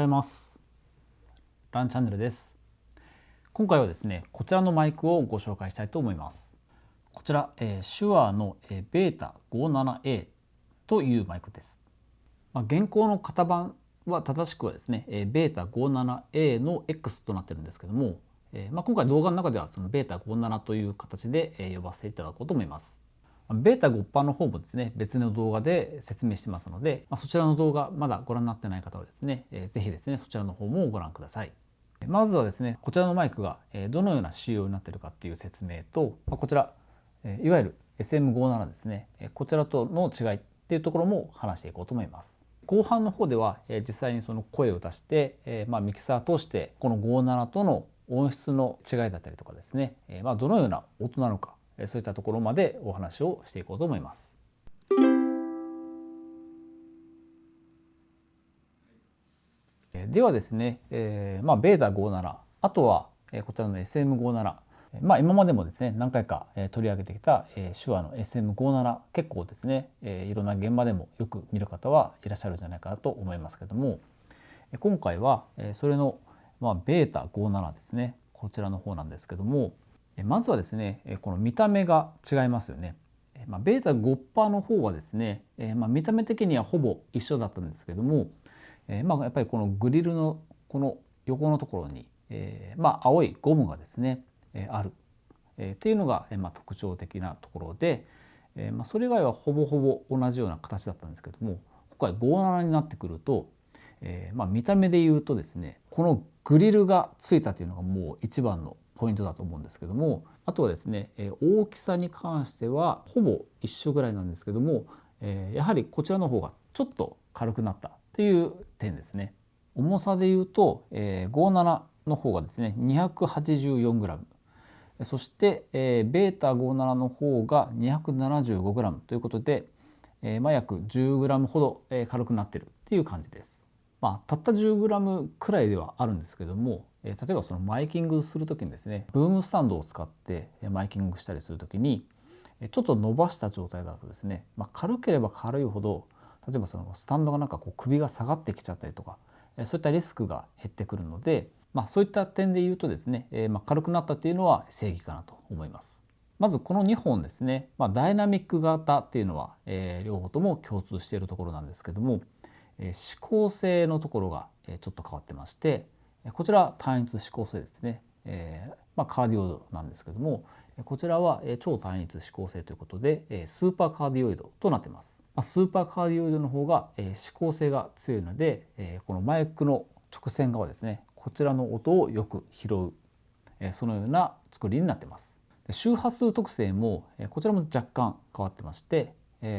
ようございます。ランチャンネルです。今回はですね、こちらのマイクをご紹介したいと思います。こちら、手話のベータ 57A というマイクです。現行の型番は正しくはですね、ベータ 57A の X となっているんですけども、今回動画の中ではそのベータ57という形で呼ばせていただこうと思います。ベータ5版の方もですね、別の動画で説明してますので、そちらの動画まだご覧になってない方はですね、ぜひですね、そちらの方もご覧ください。まずはですね、こちらのマイクがどのような仕様になっているかっていう説明と、こちら、いわゆる SM57 ですね、こちらとの違いっていうところも話していこうと思います。後半の方では実際にその声を出して、ミキサー通してこの57との音質の違いだったりとかですね、どのような音なのか、そういったところまでお話をしていこうと思います。ではですね、ベータ57、あとはこちらの SM57、今までもですね何回か取り上げてきた手話の SM57、結構ですねいろんな現場でもよく見る方はいらっしゃるんじゃないかなと思いますけども、今回はそれのベータ57ですね、こちらの方なんですけども、まずはですねこの見た目が違いますよね。ベータ5%の方はですね、見た目的にはほぼ一緒だったんですけども、やっぱりこのグリルのこの横のところに、青いゴムがですね、ある、っていうのが、特徴的なところで、それ以外はほぼほぼ同じような形だったんですけども、今回57になってくると、見た目で言うとですね、このグリルがついたというのがもう一番のポイントだと思うんですけども、あとはですね、大きさに関してはほぼ一緒ぐらいなんですけども、やはりこちらの方がちょっと軽くなったという点ですね。重さで言うと、57の方がですね 284g、 そして、ベータ57の方が 275g ということで、約 10g ほど軽くなっているっていう感じです。たった 10g くらいではあるんですけども、例えばそのマイキングする時にですね、ブームスタンドを使ってマイキングしたりする時にちょっと伸ばした状態だとですね、軽ければ軽いほど、例えばそのスタンドが首が下がってきちゃったりとか、そういったリスクが減ってくるので、そういった点で言うとですね、軽くなったっていうのは正義かなと思います。まずこの2本ですね、ダイナミック型っていうのは、両方とも共通しているところなんですけども、指向性のところがちょっと変わってまして、こちら単一指向性ですね、カーディオイドなんですけども、こちらは超単一指向性ということでスーパーカーディオイドとなっています。スーパーカーディオイドの方が指向性が強いので、このマイクの直線側ですね、こちらの音をよく拾う、そのような作りになっています。周波数特性もこちらも若干変わってまして、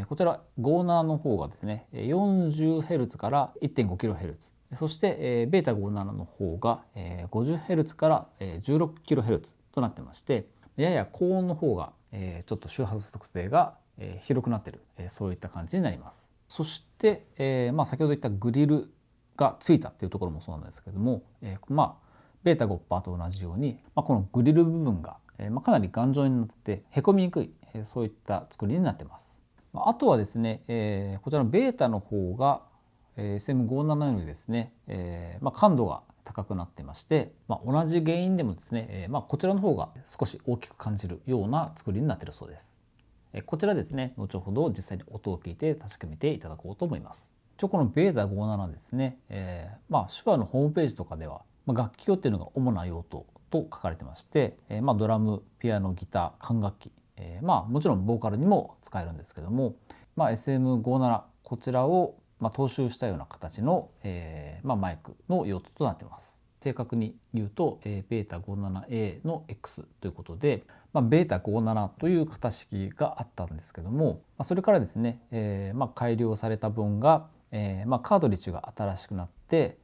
こちら57の方がですね 40Hz から 1.5kHz、 そしてベータ57の方が 50Hz から 16kHz となってまして、やや高音の方がちょっと周波数特性が広くなっている、そういった感じになります。そして、先ほど言ったグリルがついたっていうところもそうなんですけども、ベータ5%と同じように、このグリル部分がかなり頑丈になってへこみにくい、そういった作りになっています。あとはですね、こちらのベータの方が SM57 よりですね、感度が高くなってまして、同じ原因でもですね、こちらの方が少し大きく感じるような作りになっているそうです。こちらですね、後ほど実際に音を聞いて確かめていただこうと思います。このベータ57ですね、手話のホームページとかでは、楽器用っていうのが主な用途と書かれてまして、ドラム、ピアノ、ギター、管楽器、もちろんボーカルにも使えるんですけども、SM57 こちらを踏襲したような形の、マイクの用途となっています。正確に言うと、ベータ 57A の X ということで、ベータ57という型式があったんですけども、それからですね、改良された分が、カートリッジが新しくなって、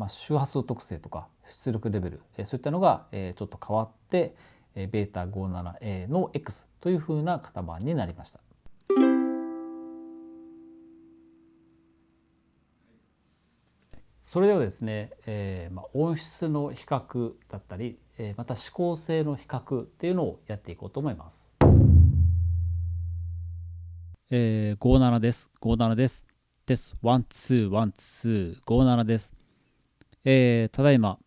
周波数特性とか出力レベル、そういったのがちょっと変わって、ベータ 57A の X というふうな型番になりました。それではですね、音質の比較だったり、また指向性の比較っていうのをやっていこうと思います。57です。57です。です。ワンツーワンツー57です。ただいま、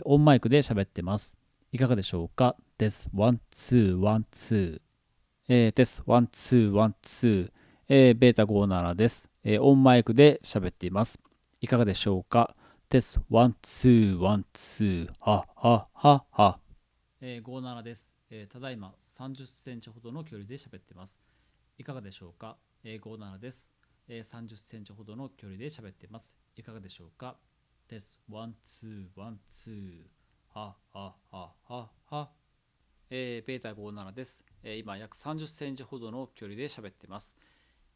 オンマイクで喋ってます。いかがでしょうか？です。ワン、ツー、ワン、ツー。です。ワン、ツー、ワン、ツー。ベータ57です。オンマイクで喋っています。いかがでしょうか？です。ワン、ツー、ワン、ツー。は、は、は、は。57です。ただいま30センチほどの距離で喋ってます。いかがでしょうか？57です。30センチほどの距離で喋ってます。いかがでしょうか？です。ワン、ツー、ワン、ツー。は、は、は、は、は。ベータ57です。今約30センチほどの距離で喋ってます。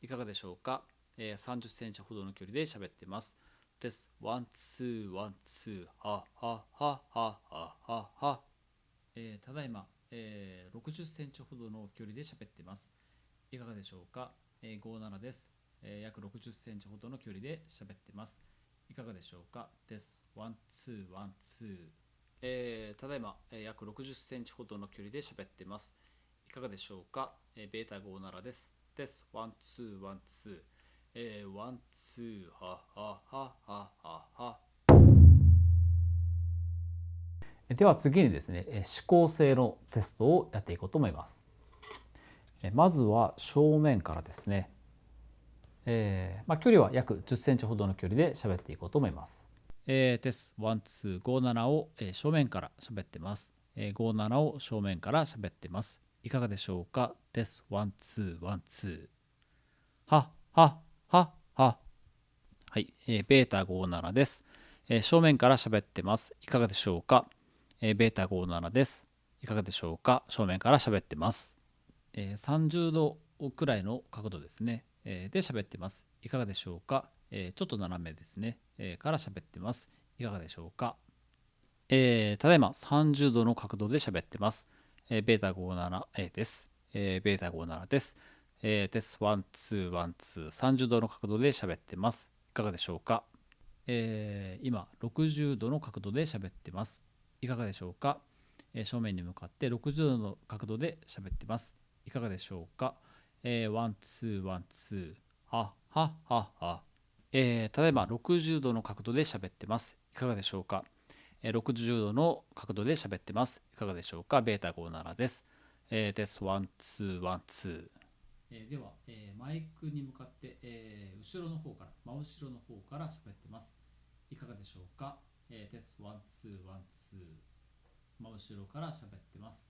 いかがでしょうか？30センチほどの距離で喋ってます。です。ワン、ツー、ワン、ツー。は、は、は、は、は、は、は。ただいま、60センチほどの距離で喋ってます。いかがでしょうか？57です。約60センチほどの距離で喋ってます。いかがでしょうか？です。ワン、ツー、ワン、ツー。ただいま、約60センチほどの距離で喋ってます。いかがでしょうか？ベータ57です。です。ワン、ツー、ワン、ツー。ワン、ツー、は、は、は、は、は、は。では次にですね、指向性のテストをやっていこうと思います。まずは正面からですね、距離は約10センチほどの距離で喋っていこうと思います。テスト1257を、正面から喋ってます。57を正面から喋ってます。いかがでしょうか？テスト1212。は、は、は、は。はい、ベータ57です。正面から喋ってます。いかがでしょうか？ベータ57です。いかがでしょうか？正面から喋ってます。30度くらいの角度ですね、で喋ってます。いかがでしょうか？ちょっと斜めですね、から喋ってます。いかがでしょうか？ただいま30度の角度で喋ってます。ベータ57、です。ベータ57です。です。ワン、ツー、ワン、ツー。30度の角度で喋ってます。いかがでしょうか？今60度の角度で喋ってます。いかがでしょうか？正面に向かって60度の角度で喋ってます。いかがでしょうか？ワン、ツー、ワン、ツー。は、は、は、は。ただいま60度の角度で喋ってます。いかがでしょうか？60度の角度で喋ってます。いかがでしょうか？ベータ57です。です。ワン、ツー、ワン、ツー。では、マイクに向かって、後ろの方から、真後ろの方から喋ってます。いかがでしょうか？です。ワン、ツー、ワン、ツー。真後ろから喋ってます。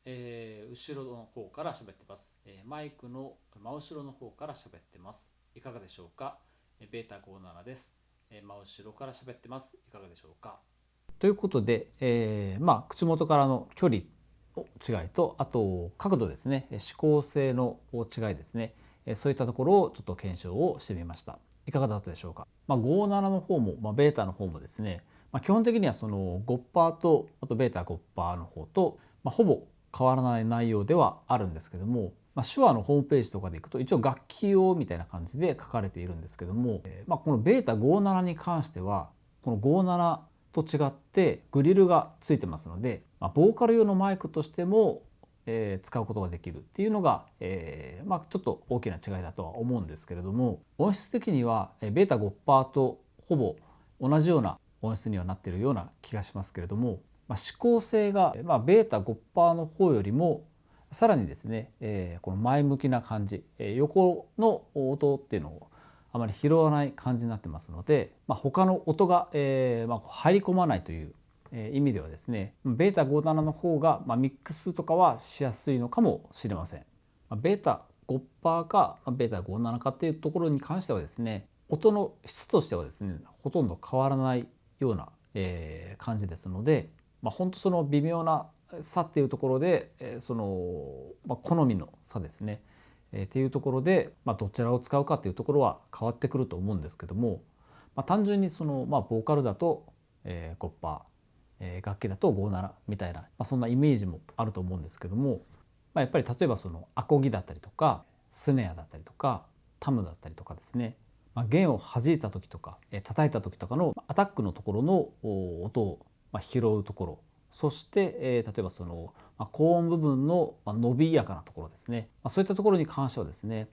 後ろの方から喋ってます。マイクの真後ろの方から喋ってます。いかがでしょうか？ベータ57です。真後ろから喋ってます。いかがでしょうか？ということで、口元からの距離の違いと、あと角度ですね、指向性の違いですね、そういったところをちょっと検証をしてみました。いかがだったでしょうか？57の方も、ベータの方もですね、基本的にはその5%とあとベータ5%の方と、ほぼ変わらない内容ではあるんですけども、手話のホームページとかでいくと一応楽器用みたいな感じで書かれているんですけども、このベータ57に関してはこの57と違ってグリルがついてますので、ボーカル用のマイクとしても、使うことができるっていうのが、ちょっと大きな違いだとは思うんですけれども、音質的にはベータ5%とほぼ同じような音質にはなっているような気がしますけれども、指向性が、ベータ5%の方よりもさらにですね、この前向きな感じ、横の音っていうのをあまり拾わない感じになってますので、他の音が、入り込まないという意味ではですね、ベータ57の方が、ミックスとかはしやすいのかもしれません。ベータ5%かベータ57かっていうところに関してはですね、音の質としてはですねほとんど変わらないような、感じですので、本当その微妙な差っていうところで、好みの差ですね、っていうところで、どちらを使うかっていうところは変わってくると思うんですけども、単純にその、ボーカルだと、5%、楽器だと57みたいな、そんなイメージもあると思うんですけども、やっぱり例えばそのアコギだったりとかスネアだったりとかタムだったりとかですね、弦を弾いた時とか叩いた時とかのアタックのところの音を拾うところ、そして例えばその高音部分の伸びやかなところですね、そういったところに関してはですね、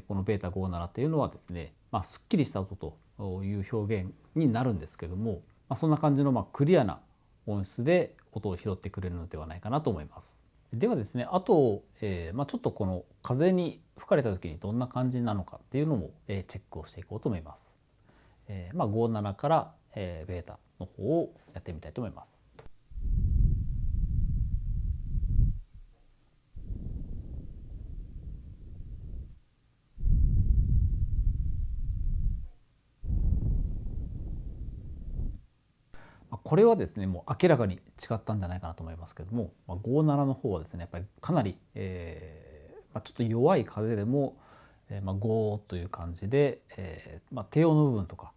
このベータ57っていうのはですね、すっきりした音という表現になるんですけども、そんな感じのクリアな音質で音を拾ってくれるのではないかなと思います。ではですね、あと、ちょっとこの風に吹かれた時にどんな感じなのかっていうのも、チェックをしていこうと思います。57から、ベータの方をやってみたいと思います。これはですね、もう明らかに違ったんじゃないかなと思いますけども、57の方はですね、やっぱりかなり、ちょっと弱い風でも、ゴーという感じで、低音の部分とか、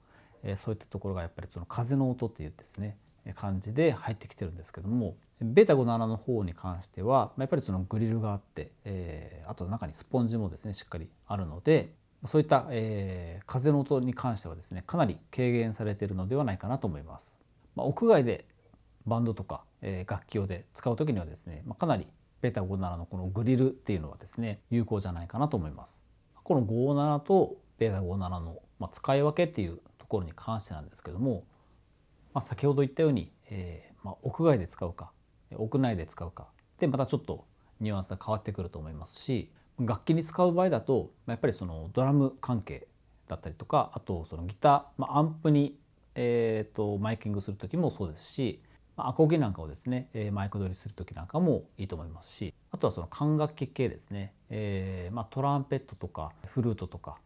そういったところがやっぱりその風の音っていうですね感じで入ってきてるんですけども、ベータ57の方に関してはやっぱりそのグリルがあって、あと中にスポンジもですねしっかりあるので、そういった、風の音に関してはですねかなり軽減されているのではないかなと思います。屋外でバンドとか、楽器用で使う時にはですね、かなりベータ57のこのグリルっていうのはですね有効じゃないかなと思います。この57とベータ57の、使い分けっていうところに関してなんですけども、先ほど言ったように、屋外で使うか屋内で使うかでまたちょっとニュアンスが変わってくると思いますし、楽器に使う場合だとやっぱりそのドラム関係だったりとか、あとそのギター、アンプに、マイキングする時もそうですし、アコギなんかをですねマイク取りする時なんかもいいと思いますし、あとはその管楽器系ですね、トランペットとかフルートとか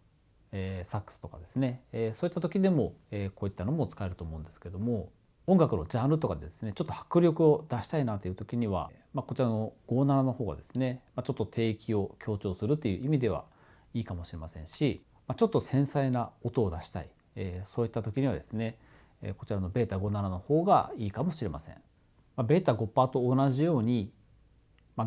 サックスとかですね、そういった時でもこういったのも使えると思うんですけども、音楽のジャンルとかでですねちょっと迫力を出したいなという時には、こちらの57の方がですね、ちょっと低域を強調するという意味ではいいかもしれませんし、ちょっと繊細な音を出したい、そういった時にはですねこちらのベータ57の方がいいかもしれません。ベータ5%と同じように、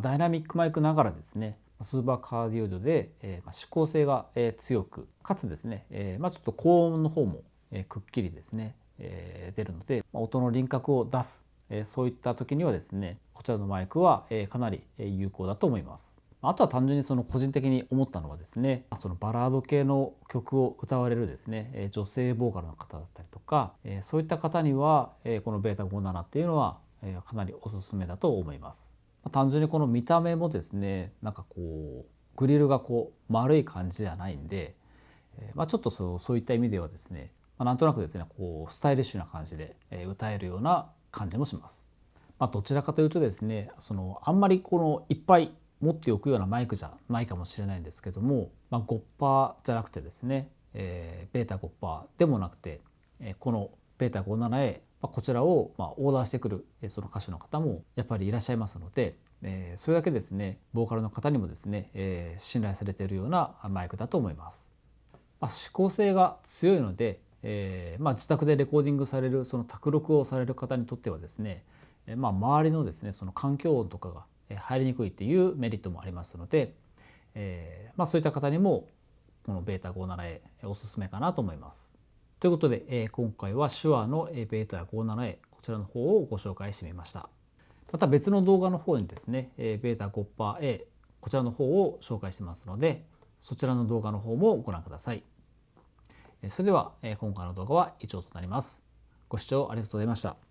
ダイナミックマイクながらですねスーパーカーディオイドで、指向性が、強くかつですね、ちょっと高音の方も、くっきりですね、出るので、音の輪郭を出す、そういった時にはですねこちらのマイクは、かなり有効だと思います。あとは単純にその個人的に思ったのはですね、そのバラード系の曲を歌われるですね女性ボーカルの方だったりとか、そういった方にはこのベータ57っていうのはかなりおすすめだと思います。単純にこの見た目もですねなんかこうグリルがこう丸い感じじゃないんで、ちょっとそういった意味ではですね、なんとなくですねこうスタイリッシュな感じで歌えるような感じもします。どちらかというとですねあんまりこのいっぱい持っておくようなマイクじゃないかもしれないんですけども、5%じゃなくてですね、ベータ5%でもなくて、このベータ 57A、こちらをオーダーしてくるその歌手の方もやっぱりいらっしゃいますので、それだけですねボーカルの方にもですね、信頼されているようなマイクだと思います。指向性が強いので、自宅でレコーディングされるその卓録をされる方にとってはですね、周りのですねその環境音とかが入りにくいっていうメリットもありますので、そういった方にもこのベータ 57A おすすめかなと思います。ということで、今回は手話のベータ 57A こちらの方をご紹介してみました。また別の動画の方にですねベータ 5%A こちらの方を紹介してますので、そちらの動画の方もご覧ください。それでは今回の動画は以上となります。ご視聴ありがとうございました。